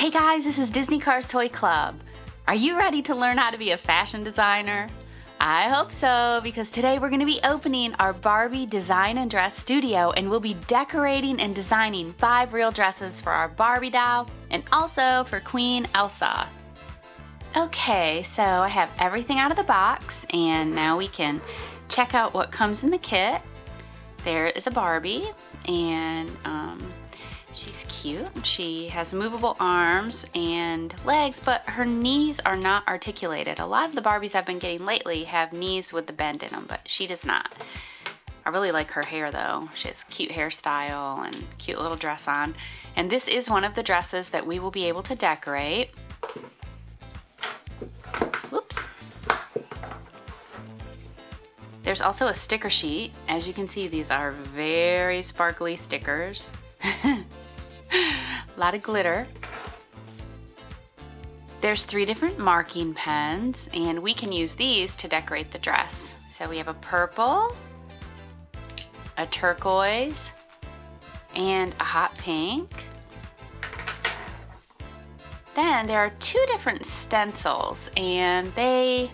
Hey guys, this is Disney Cars Toy Club. Are you ready to learn how to be a fashion designer? I hope so, because today we're going to be opening our Barbie Design Dress Studio, and we'll be decorating and designing 5 real dresses for our Barbie doll and also for Queen Elsa. Okay, so I have everything out of the box, and now we can check out what comes in the kit. There is a Barbie, and she's cute. She has movable arms and legs, but her knees are not articulated. A lot of the Barbies I've been getting lately have knees with the bend in them, but she does not. I really like her hair though. She has cute hairstyle and cute little dress on. And this is one of the dresses that we will be able to decorate. Whoops. There's also a sticker sheet. As you can see, these are very sparkly stickers. A lot of glitter. There's 3 different marking pens, and we can use these to decorate the dress. So we have a purple, a turquoise, and a hot pink. Then there are 2 different stencils, and they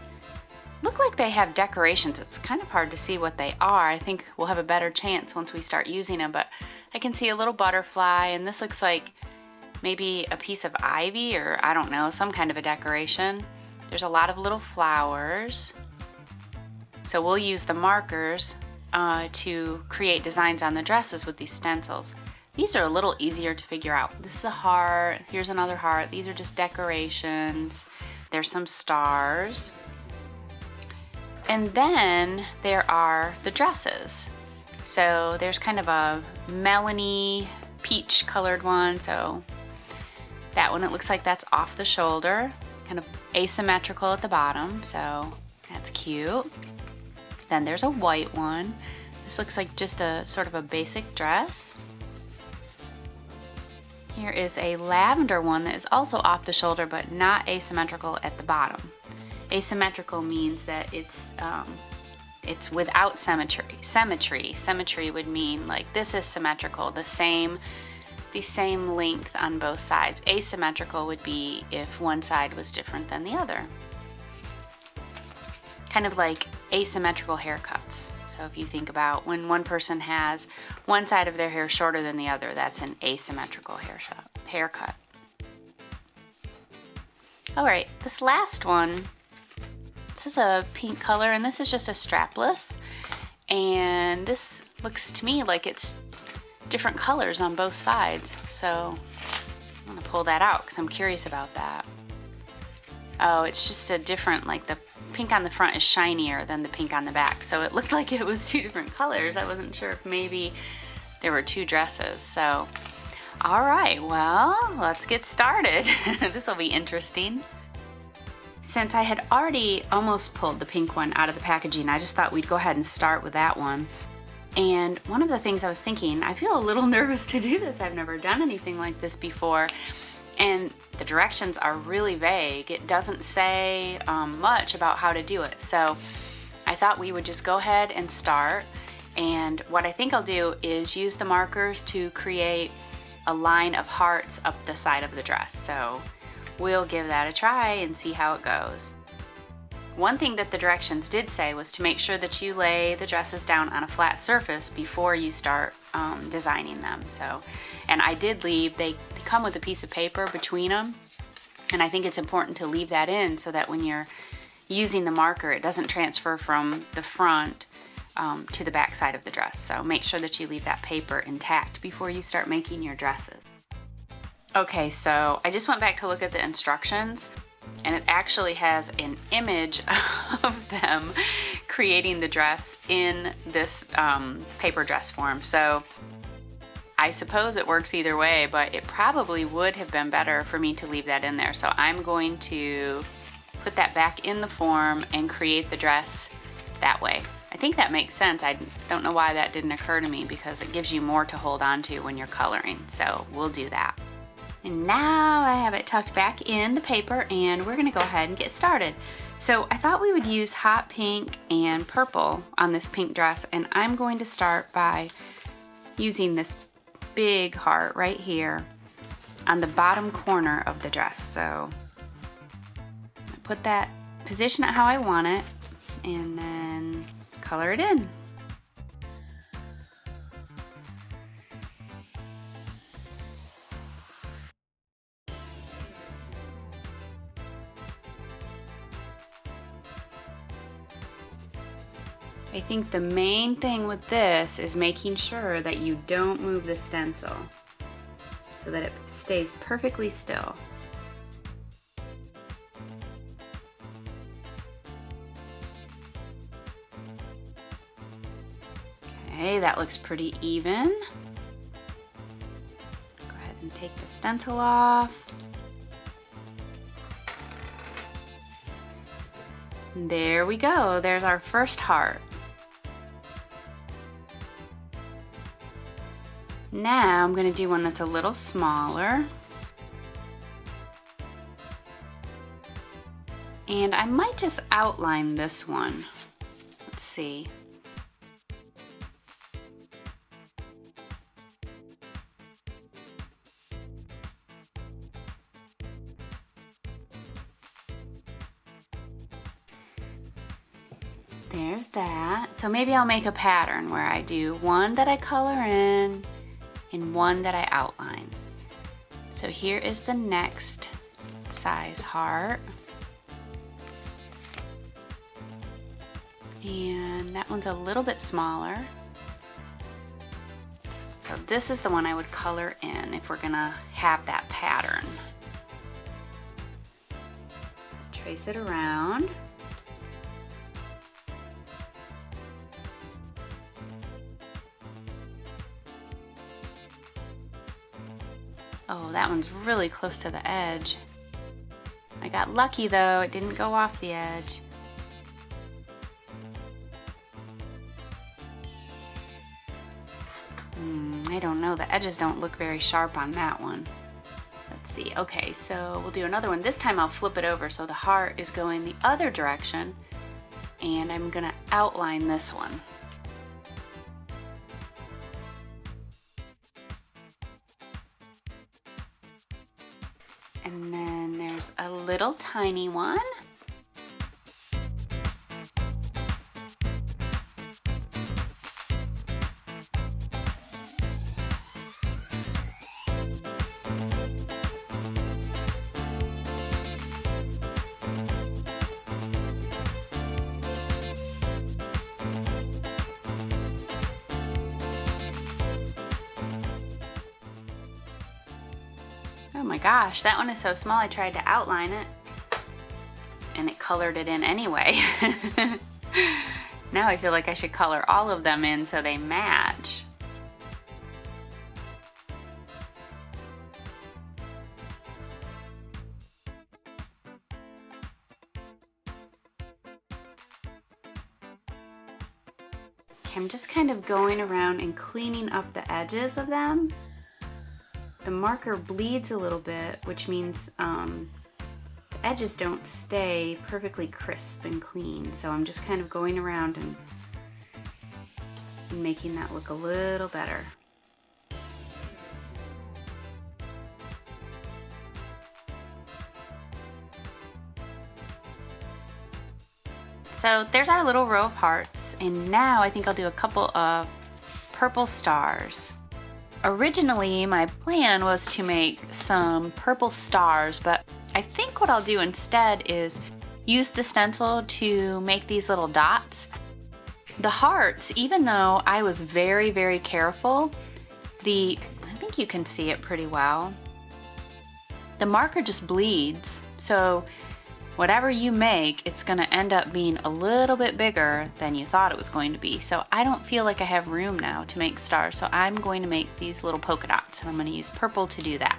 look like they have decorations. It's kind of hard to see what they are. I think we'll have a better chance once we start using them, but I can see a little butterfly, and this looks like maybe a piece of ivy, or I don't know, some kind of a decoration. There's a lot of little flowers. So we'll use the markers to create designs on the dresses with these stencils. These are a little easier to figure out. This is a heart, here's another heart. These are just decorations. There's some stars. And then there are the dresses. So there's kind of a melony peach colored one. So that one, it looks like that's off the shoulder, kind of asymmetrical at the bottom. So that's cute. Then there's a white one. This looks like just a sort of a basic dress. Here is a lavender one that is also off the shoulder, but not asymmetrical at the bottom. Asymmetrical means that it's without symmetry. Symmetry would mean like this is symmetrical, the same length on both sides. Asymmetrical would be if one side was different than the other. Kind of like asymmetrical haircuts. So if you think about when one person has one side of their hair shorter than the other, that's an asymmetrical haircut. All right, this last one, this is a pink color, and this is just a strapless, and this looks to me like it's different colors on both sides, so I'm gonna pull that out because I'm curious about that. Oh, it's just a different, like the pink on the front is shinier than the pink on the back, so it looked like it was 2 different colors. I wasn't sure if maybe there were 2 dresses. So all right, well, let's get started. This will be interesting. Since I had already almost pulled the pink one out of the packaging, I just thought we'd go ahead and start with that one. And one of the things I was thinking, I feel a little nervous to do this. I've never done anything like this before. And the directions are really vague. It doesn't say much about how to do it. So I thought we would just go ahead and start. And what I think I'll do is use the markers to create a line of hearts up the side of the dress. So we'll give that a try and see how it goes. One thing that the directions did say was to make sure that you lay the dresses down on a flat surface before you start designing them. So, and I did leave, they come with a piece of paper between them, and I think it's important to leave that in so that when you're using the marker, it doesn't transfer from the front to the back side of the dress. So make sure that you leave that paper intact before you start making your dresses. Okay, so I just went back to look at the instructions, and it actually has an image of them creating the dress in this paper dress form. So I suppose it works either way, but it probably would have been better for me to leave that in there. So I'm going to put that back in the form and create the dress that way. I think that makes sense. I don't know why that didn't occur to me, because it gives you more to hold on to when you're coloring. So we'll do that. And now I have it tucked back in the paper, and we're gonna go ahead and get started. So I thought we would use hot pink and purple on this pink dress, and I'm going to start by using this big heart right here on the bottom corner of the dress. So I put that, position it how I want it, and then color it in. I think the main thing with this is making sure that you don't move the stencil so that it stays perfectly still. Okay, that looks pretty even. Go ahead and take the stencil off. There we go, there's our first heart. Now I'm going to do one that's a little smaller. And I might just outline this one. Let's see. There's that. So maybe I'll make a pattern where I do one that I color in and one that I outline. So here is the next size heart. And that one's a little bit smaller. So this is the one I would color in if we're gonna have that pattern. Trace it around. Oh, that one's really close to the edge. I got lucky though, it didn't go off the edge. I don't know, the edges don't look very sharp on that one. Let's see, okay, so we'll do another one. This time I'll flip it over so the heart is going the other direction, and I'm gonna outline this one. And then there's a little tiny one. Oh my gosh, that one is so small I tried to outline it and it colored it in anyway. Now I feel like I should color all of them in so they match. Okay, I'm just kind of going around and cleaning up the edges of them. The marker bleeds a little bit, which means the edges don't stay perfectly crisp and clean. So I'm just kind of going around and making that look a little better. So there's our little row of hearts, and now I think I'll do a couple of purple stars. Originally, my plan was to make some purple stars, but I think what I'll do instead is use the stencil to make these little dots. The hearts, even though I was very, very careful, I think you can see it pretty well. The marker just bleeds, so whatever you make, it's gonna end up being a little bit bigger than you thought it was going to be. So I don't feel like I have room now to make stars, so I'm going to make these little polka dots, and I'm gonna use purple to do that.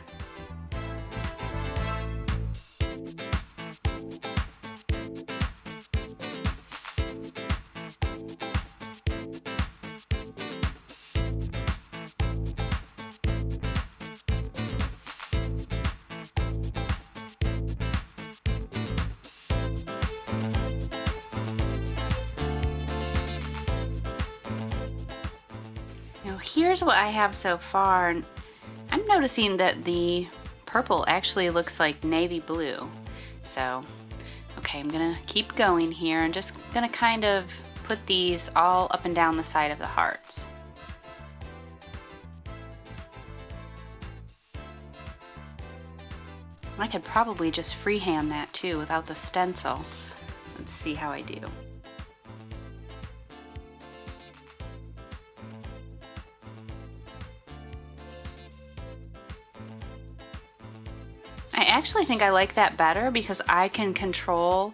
Here's what I have so far. I'm noticing that the purple actually looks like navy blue. So, okay, I'm gonna keep going here and just gonna kind of put these all up and down the side of the hearts. I could probably just freehand that too without the stencil. Let's see how I do. I actually think I like that better because I can control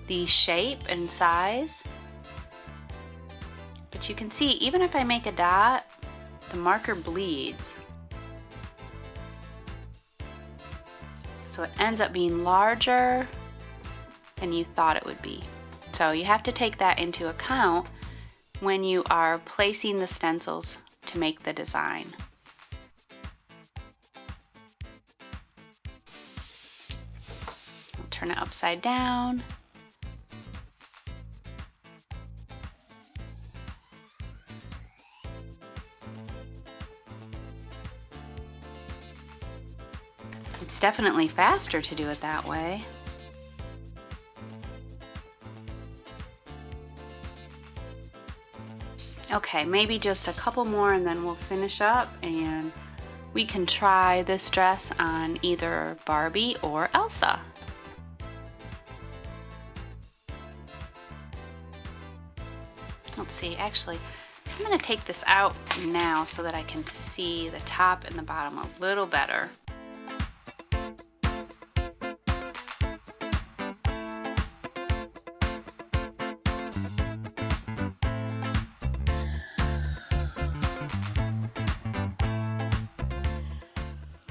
the shape and size. But you can see, even if I make a dot, the marker bleeds. So it ends up being larger than you thought it would be. So you have to take that into account when you are placing the stencils to make the design. I'll turn it upside down. It's definitely faster to do it that way. Okay, maybe just a couple more and then we'll finish up and we can try this dress on either Barbie or Elsa. Let's see, actually, I'm going to take this out now so that I can see the top and the bottom a little better.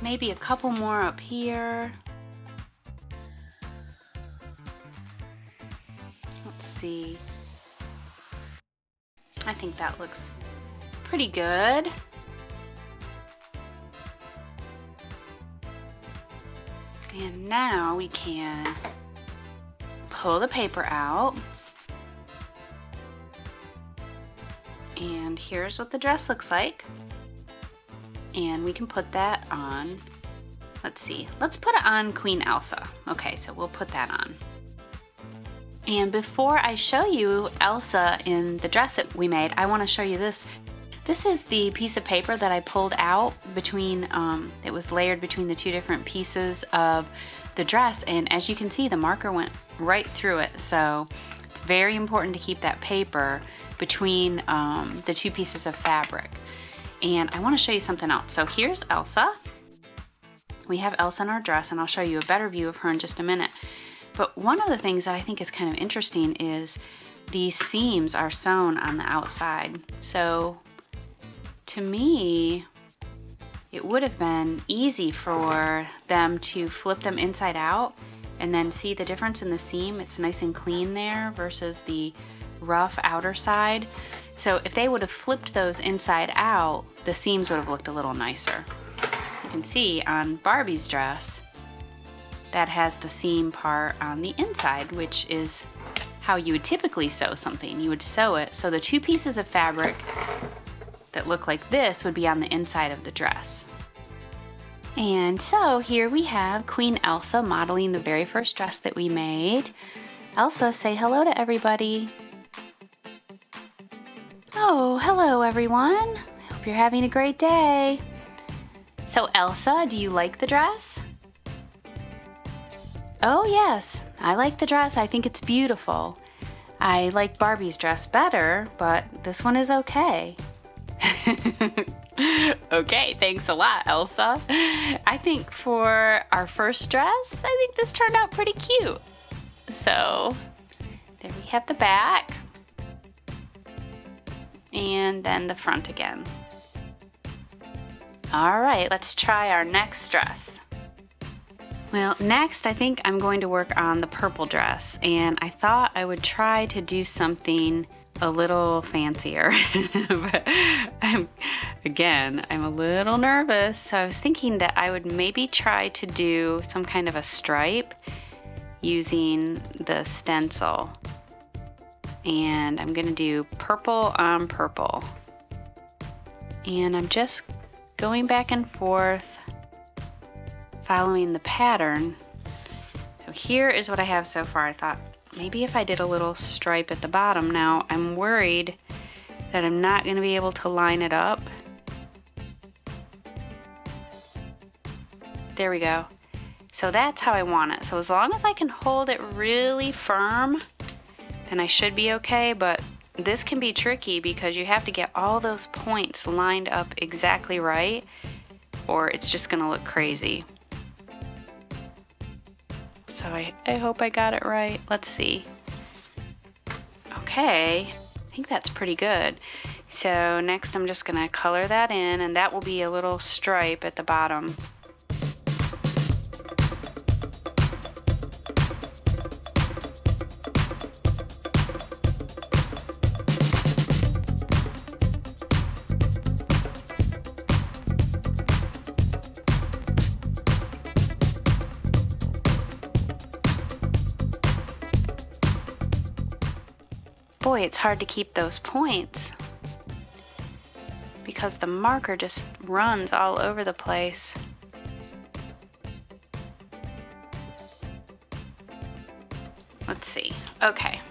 Maybe a couple more up here. Let's see. I think that looks pretty good. And now we can pull the paper out. And here's what the dress looks like. And we can put that on, let's see, let's put it on Queen Elsa. Okay, so we'll put that on. And before I show you Elsa in the dress that we made, I want to show you this. This is the piece of paper that I pulled out between, it was layered between the two different pieces of the dress, and as you can see, the marker went right through it. So it's very important to keep that paper between the two pieces of fabric. And I want to show you something else. So here's Elsa. We have Elsa in our dress, and I'll show you a better view of her in just a minute. But one of the things that I think is kind of interesting is these seams are sewn on the outside. So to me, it would have been easy for them to flip them inside out and then see the difference in the seam. It's nice and clean there versus the rough outer side. So if they would have flipped those inside out, the seams would have looked a little nicer. You can see on Barbie's dress, that has the seam part on the inside, which is how you would typically sew something. You would sew it so the two pieces of fabric that look like this would be on the inside of the dress. And so here we have Queen Elsa modeling the very first dress that we made. Elsa, say hello to everybody. Oh, hello everyone. I hope you're having a great day. So Elsa, do you like the dress? Oh yes, I like the dress. I think it's beautiful. I like Barbie's dress better, but this one is okay. Okay, thanks a lot, Elsa. I think for our first dress, I think this turned out pretty cute. So there we have the back. And then the front again. All right, let's try our next dress. Well, next I think I'm going to work on the purple dress, and I thought I would try to do something a little fancier. But I'm a little nervous, so I was thinking that I would maybe try to do some kind of a stripe using the stencil. And I'm gonna do purple on purple. And I'm just going back and forth, following the pattern. So here is what I have so far. I thought maybe if I did a little stripe at the bottom. Now I'm worried that I'm not going to be able to line it up. There we go. So that's how I want it. So as long as I can hold it really firm, then I should be okay, but this can be tricky because you have to get all those points lined up exactly right, or it's just gonna look crazy. So I hope I got it right. Let's see. Okay, I think that's pretty good. So next I'm just gonna color that in, and that will be a little stripe at the bottom. Boy, it's hard to keep those points because the marker just runs all over the place. Let's see. Okay.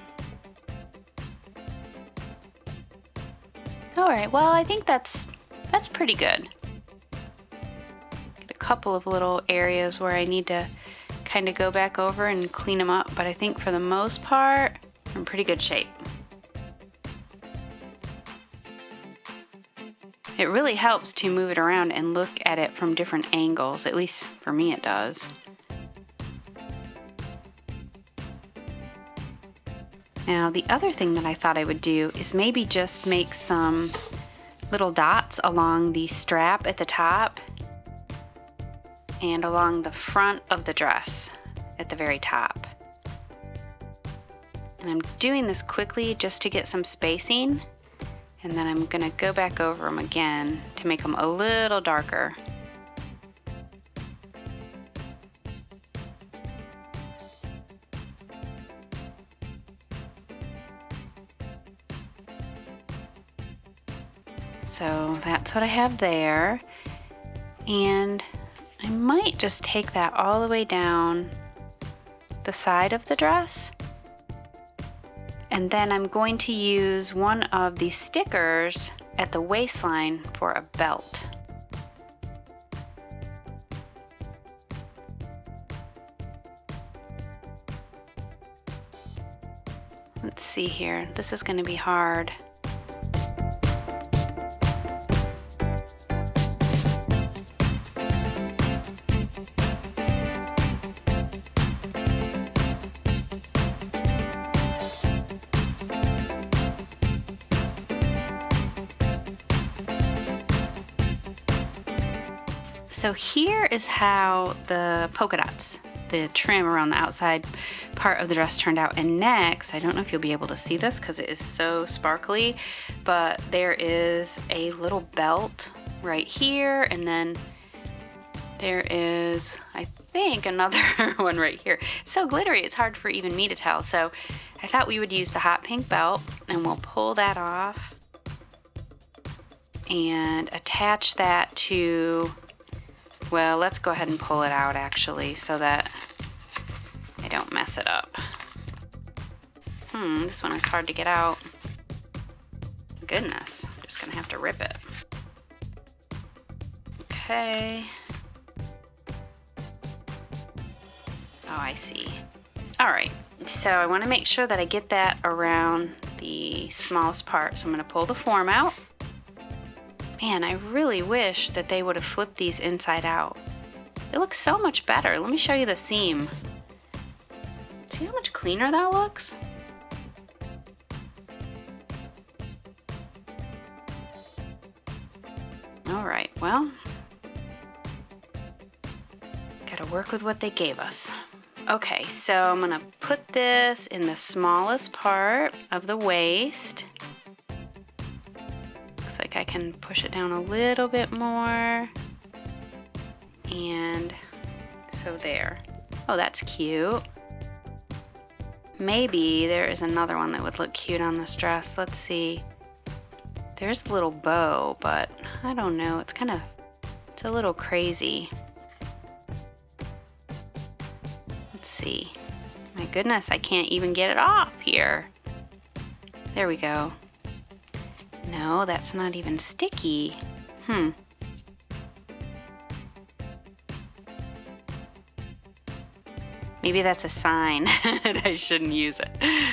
All right, well, I think that's pretty good. Got a couple of little areas where I need to kind of go back over and clean them up, but I think for the most part, I'm in pretty good shape. It really helps to move it around and look at it from different angles, at least for me it does. Now the other thing that I thought I would do is maybe just make some little dots along the strap at the top and along the front of the dress at the very top. And I'm doing this quickly just to get some spacing. And then I'm gonna go back over them again to make them a little darker. So that's what I have there. And I might just take that all the way down the side of the dress. And then I'm going to use one of the stickers at the waistline for a belt. Let's see here. This is going to be hard. So here is how the polka dots, the trim around the outside part of the dress turned out. And next, I don't know if you'll be able to see this because it is so sparkly, but there is a little belt right here, and then there is, I think, another one right here. So glittery, it's hard for even me to tell. So I thought we would use the hot pink belt, and we'll pull that off and attach that to, well, let's go ahead and pull it out actually so that I don't mess it up. This one is hard to get out. Goodness, I'm just gonna have to rip it. Okay. Oh, I see. All right, so I wanna make sure that I get that around the smallest part. So I'm gonna pull the form out. Man, I really wish that they would have flipped these inside out. It looks so much better. Let me show you the seam. See how much cleaner that looks? All right, well, gotta work with what they gave us. Okay, so I'm gonna put this in the smallest part of the waist. Like I can push it down a little bit more, and so there. Oh, that's cute. Maybe there is another one that would look cute on this dress. Let's see. There's a little bow, but I don't know. It's a little crazy. Let's see. My goodness, I can't even get it off here. There we go. No, that's not even sticky. Maybe that's a sign that I shouldn't use it.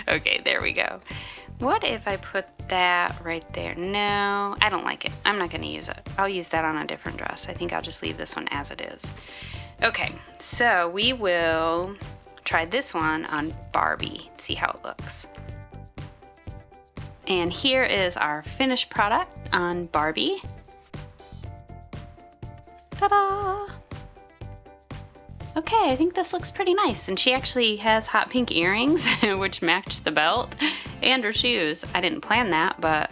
Okay, there we go. What if I put that right there? No, I don't like it. I'm not gonna use it. I'll use that on a different dress. I think I'll just leave this one as it is. Okay, so we will try this one on Barbie, see how it looks. And here is our finished product on Barbie. Ta-da! Okay, I think this looks pretty nice. And she actually has hot pink earrings, which match the belt and her shoes. I didn't plan that, but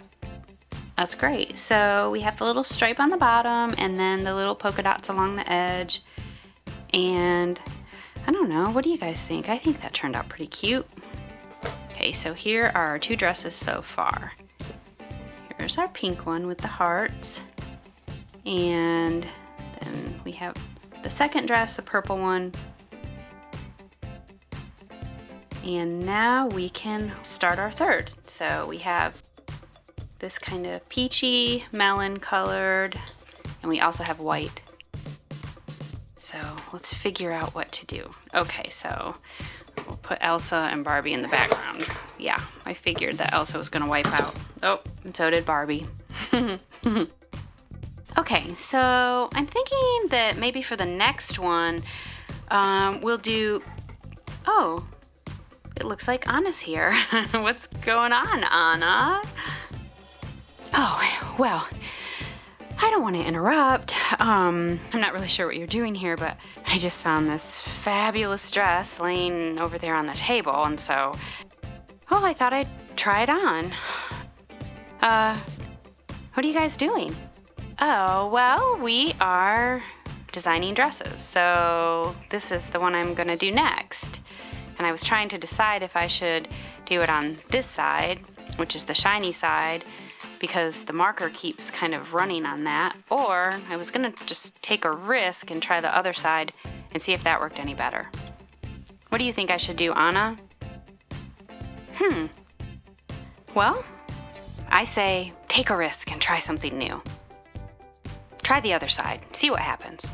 that's great. So we have the little stripe on the bottom and then the little polka dots along the edge. And I don't know, what do you guys think? I think that turned out pretty cute. Okay, so here are our 2 dresses so far. Here's our pink one with the hearts. And then we have the second dress, the purple one. And now we can start our third. So we have this kind of peachy, melon colored, and we also have white. So let's figure out what to do. Okay, so we'll put Elsa and Barbie in the background. Yeah, I figured that Elsa was gonna wipe out. Oh, and so did Barbie. Okay, so I'm thinking that maybe for the next one, we'll do, oh, it looks like Anna's here. What's going on, Anna? Oh, well, I don't want to interrupt. I'm not really sure what you're doing here, but I just found this fabulous dress laying over there on the table, and so, oh, I thought I'd try it on. What are you guys doing? Oh, well, we are designing dresses, so this is the one I'm gonna do next. And I was trying to decide if I should do it on this side, which is the shiny side, because the marker keeps kind of running on that, or I was gonna just take a risk and try the other side and see if that worked any better. What do you think I should do, Anna? Well, I say take a risk and try something new. Try the other side, see what happens.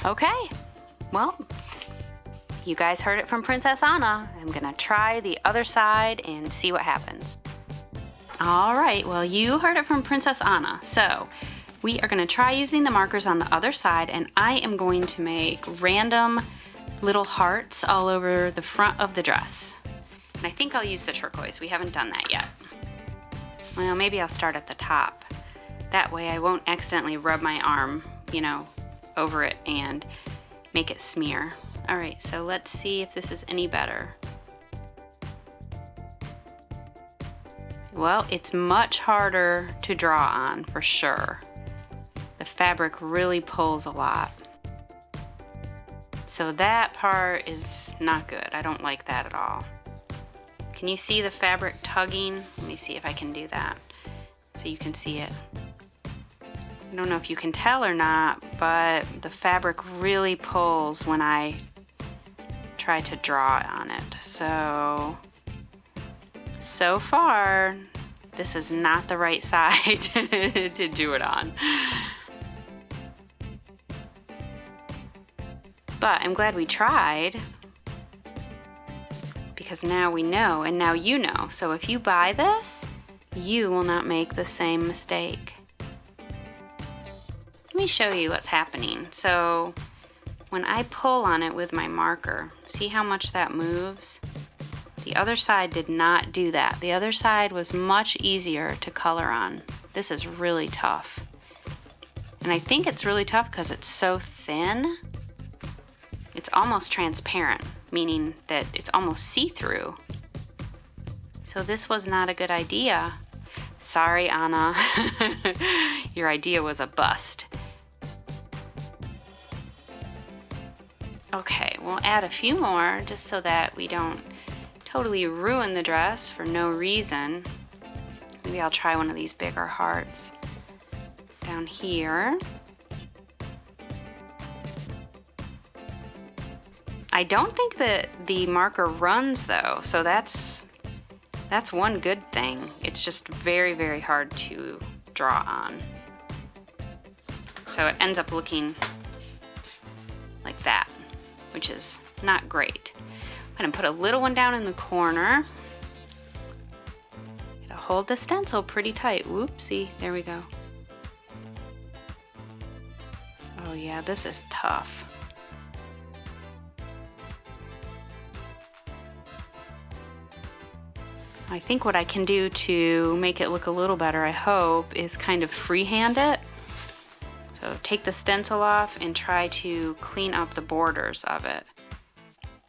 Okay, well, you guys heard it from Princess Anna. I'm gonna try the other side and see what happens. All right, well, you heard it from Princess Anna. So we are gonna try using the markers on the other side, and I am going to make random little hearts all over the front of the dress. And I think I'll use the turquoise. We haven't done that yet. Well, maybe I'll start at the top. That way I won't accidentally rub my arm, you know, over it and make it smear. All right, so let's see if this is any better. Well, it's much harder to draw on, for sure. The fabric really pulls a lot. So that part is not good. I don't like that at all. Can you see the fabric tugging? Let me see if I can do that so you can see it. I don't know if you can tell or not, but the fabric really pulls when I try to draw on it. So far, this is not the right side to do it on. But I'm glad we tried, because now we know, and now you know. So if you buy this, you will not make the same mistake. Let me show you what's happening. So when I pull on it with my marker, see how much that moves? The other side did not do that. The other side was much easier to color on. This is really tough. And I think it's really tough because it's so thin. It's almost transparent, meaning that it's almost see-through. So this was not a good idea. Sorry, Anna. Your idea was a bust. Okay, we'll add a few more just so that we don't totally ruin the dress for no reason. Maybe I'll try one of these bigger hearts down here. I don't think that the marker runs though, so that's one good thing. It's just very, very hard to draw on. So it ends up looking like that, which is not great. I'm gonna put a little one down in the corner. Gotta hold the stencil pretty tight. Whoopsie, there we go. Oh yeah, this is tough. I think what I can do to make it look a little better, I hope, is kind of freehand it. So take the stencil off and try to clean up the borders of it.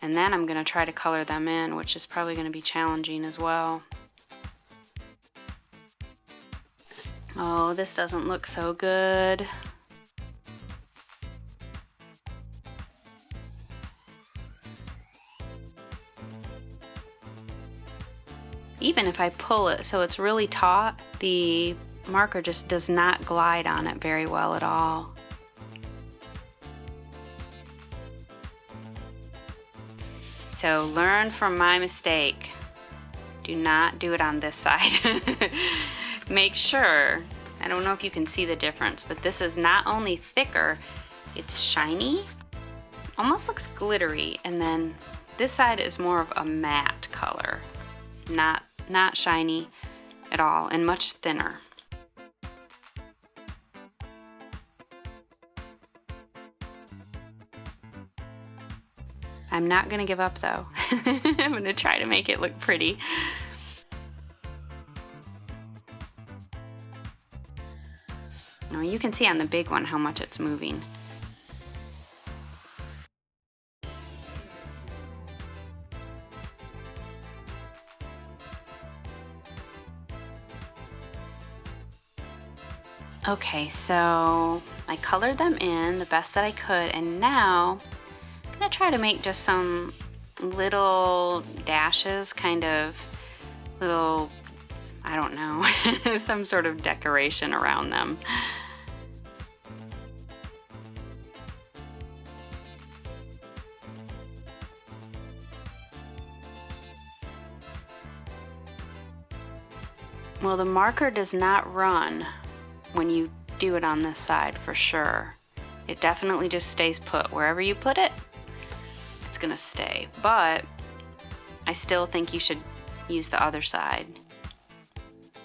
And then I'm gonna try to color them in, which is probably gonna be challenging as well. Oh, this doesn't look so good. Even if I pull it so it's really taut, the marker just does not glide on it very well at all. So learn from my mistake. Do not do it on this side. Make sure, I don't know if you can see the difference, but this is not only thicker, it's shiny, almost looks glittery, and then this side is more of a matte color. Not shiny at all, and much thinner. I'm not gonna give up though. I'm gonna try to make it look pretty. Now you can see on the big one how much it's moving. Okay, so I colored them in the best that I could, and now I'm gonna try to make just some little dashes, kind of little, I don't know, some sort of decoration around them. Well, the marker does not run when you do it on this side for sure. It definitely just stays put. Wherever you put it, it's gonna stay. But I still think you should use the other side.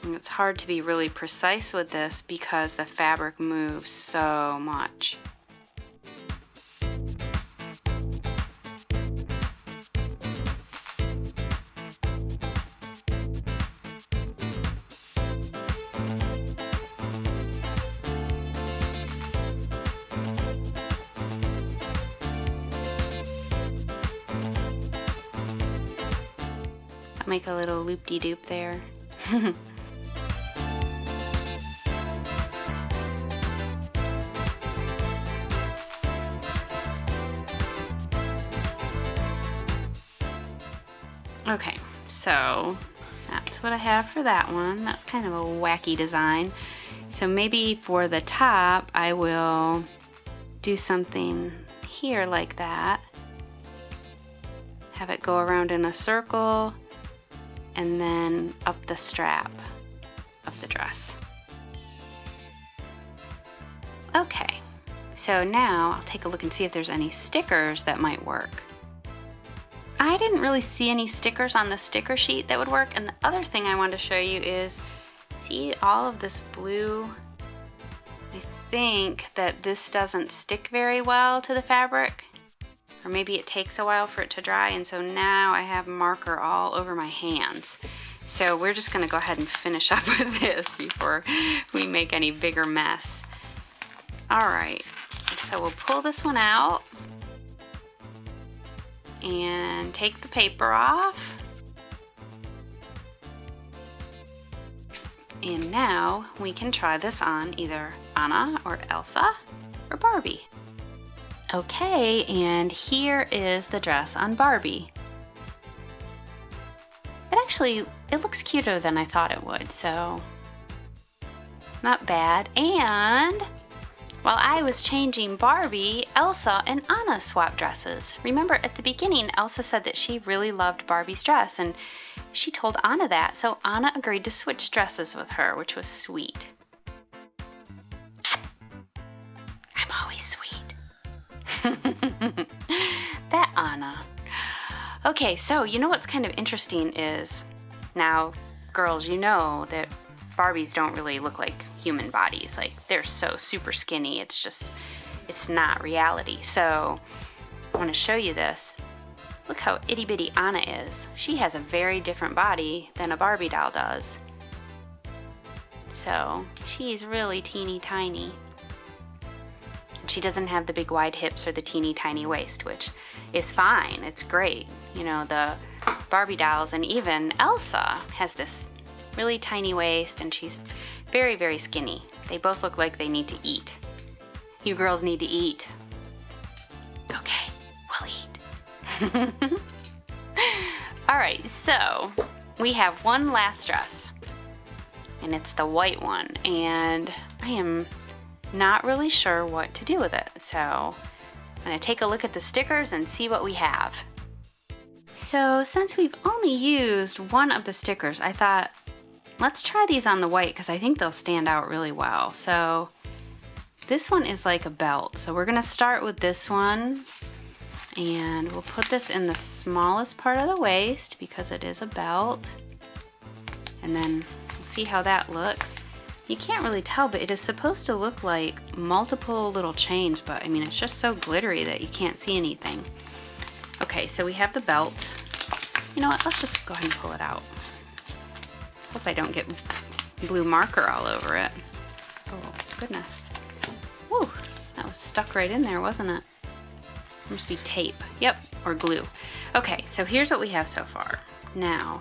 And it's hard to be really precise with this because the fabric moves so much. Make a little loop-de-doop there. Okay, so that's what I have for that one. That's kind of a wacky design. So maybe for the top, I will do something here like that. Have it go around in a circle, and then up the strap of the dress. Okay, so now I'll take a look and see if there's any stickers that might work. I didn't really see any stickers on the sticker sheet that would work, and the other thing I wanted to show you is, see all of this blue? I think that this doesn't stick very well to the fabric. Or maybe it takes a while for it to dry, and so now I have marker all over my hands. So we're just gonna go ahead and finish up with this before we make any bigger mess. All right, so we'll pull this one out and take the paper off. And now we can try this on either Anna or Elsa or Barbie. Okay, and here is the dress on Barbie. It looks cuter than I thought it would, so not bad. And While I was changing Barbie, Elsa and Anna swapped dresses. Remember, at the beginning, Elsa said that she really loved Barbie's dress, and she told Anna that, so Anna agreed to switch dresses with her, which was sweet. I'm always sweet. That Anna. Okay, so you know what's kind of interesting is, now, girls, you know that Barbies don't really look like human bodies. Like, they're so super skinny, it's not reality. So I want to show you this. Look how itty bitty Anna is. She has a very different body than a Barbie doll does. So she's really teeny tiny. She doesn't have the big wide hips or the teeny tiny waist, which is fine. It's great. You know, the Barbie dolls, and even Elsa has this really tiny waist, and she's very, very skinny. They both look like they need to eat. You girls need to eat. Okay, we'll eat. Alright, so we have one last dress, and it's the white one, and I am not really sure what to do with it. So I'm going to take a look at the stickers and see what we have. So since we've only used one of the stickers, I thought, let's try these on the white because I think they'll stand out really well. So this one is like a belt. So we're gonna start with this one, and we'll put this in the smallest part of the waist because it is a belt. And then we'll see how that looks. You can't really tell, but it is supposed to look like multiple little chains, but I mean, it's just so glittery that you can't see anything. Okay, so we have the belt. You know what, let's just go ahead and pull it out. Hope I don't get blue marker all over it. Oh, goodness. Woo, that was stuck right in there, wasn't it? Must be tape. Yep, or glue. Okay, so here's what we have so far. Now,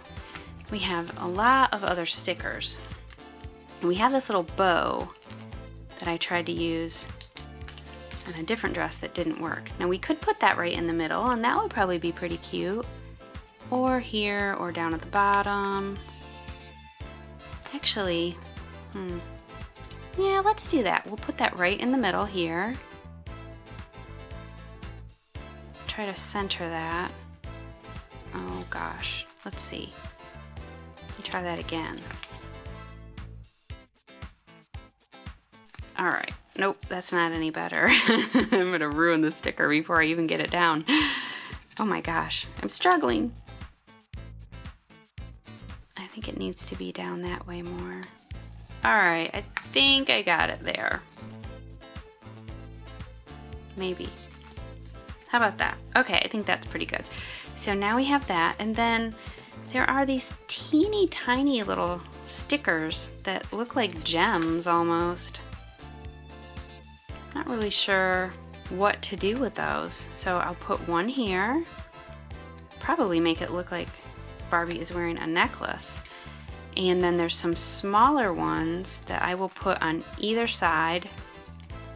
we have a lot of other stickers. We have this little bow that I tried to use on a different dress that didn't work. Now, we could put that right in the middle, and that would probably be pretty cute. Or here, or down at the bottom. Actually, yeah, let's do that. We'll put that right in the middle here. Try to center that. Oh gosh, let's see. Let me try that again. All right, nope, that's not any better. I'm gonna ruin the sticker before I even get it down. Oh my gosh, I'm struggling. I think it needs to be down that way more. All right, I think I got it there. Maybe. How about that? Okay, I think that's pretty good. So now we have that, and then there are these teeny tiny little stickers that look like gems almost. Not really sure what to do with those. So I'll put one here. Probably make it look like Barbie is wearing a necklace. And then there's some smaller ones that I will put on either side.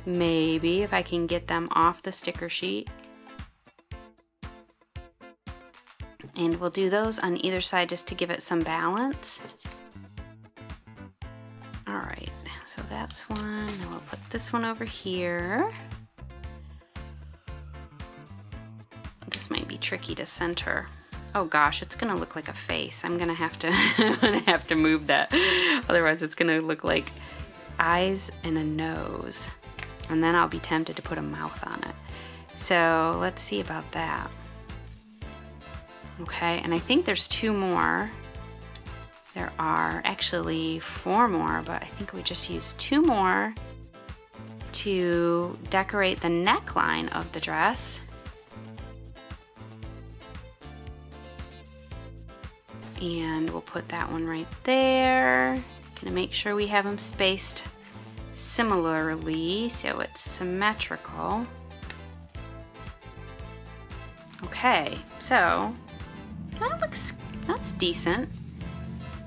Maybe if I can get them off the sticker sheet. And we'll do those on either side just to give it some balance. All right, so that's one. And we'll put this one over here. This might be tricky to center. Oh gosh, it's gonna look like a face. I'm gonna have to move that. Otherwise it's gonna look like eyes and a nose. And then I'll be tempted to put a mouth on it. So let's see about that. Okay, and I think there's two more. There are actually 4 more, but I think we just used 2 more to decorate the neckline of the dress. And we'll put that one right there. Gonna make sure we have them spaced similarly so it's symmetrical. Okay, so that's decent.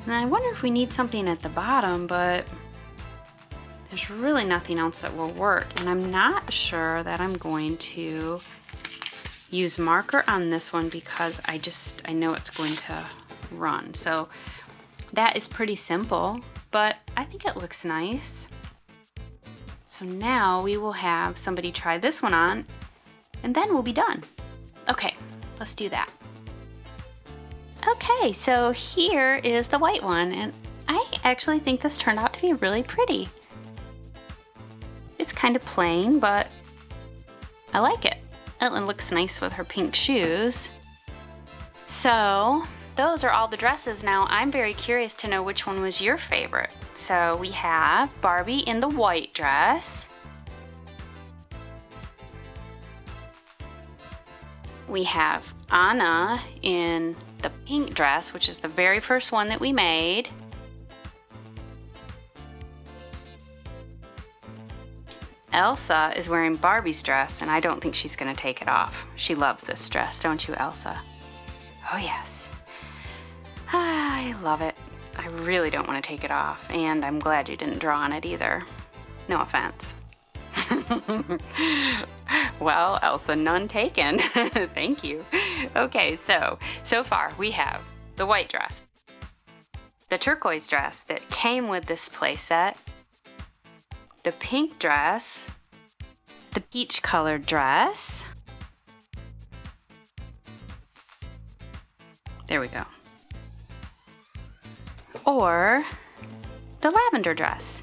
And I wonder if we need something at the bottom, but there's really nothing else that will work. And I'm not sure that I'm going to use marker on this one because I know it's going to run. So that is pretty simple, but I think it looks nice. So So now we will have somebody try this one on, and then we'll be done. Okay, let's do that. Okay, so here is the white one, and I actually think this turned out to be really pretty. It's kind of plain, but I like it. It looks nice with her pink shoes. So those are all the dresses. Now I'm very curious to know which one was your favorite. So we have Barbie in the white dress. We have Anna in the pink dress, which is the very first one that we made. Elsa is wearing Barbie's dress, and I don't think she's gonna take it off. She loves this dress, don't you, Elsa? Oh yes. I love it. I really don't want to take it off, and I'm glad you didn't draw on it either. No offense. Well, Elsa, none taken. Thank you. Okay, so far we have the white dress, the turquoise dress that came with this playset, the pink dress, the peach colored dress. There we go. Or the lavender dress.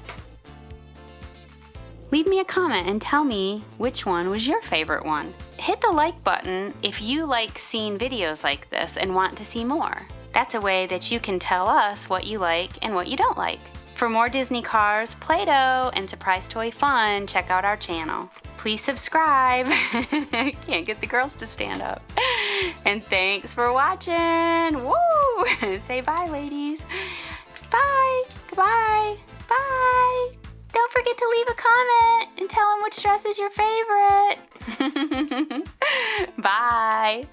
Leave me a comment and tell me which one was your favorite one. Hit the like button if you like seeing videos like this and want to see more. That's a way that you can tell us what you like and what you don't like. For more Disney Cars, Play-Doh, and surprise toy fun, check out our channel. Please subscribe. Can't get the girls to stand up. And thanks for watching. Woo! Say bye, ladies. Bye. Goodbye. Bye. Don't forget to leave a comment and tell them which dress is your favorite. Bye.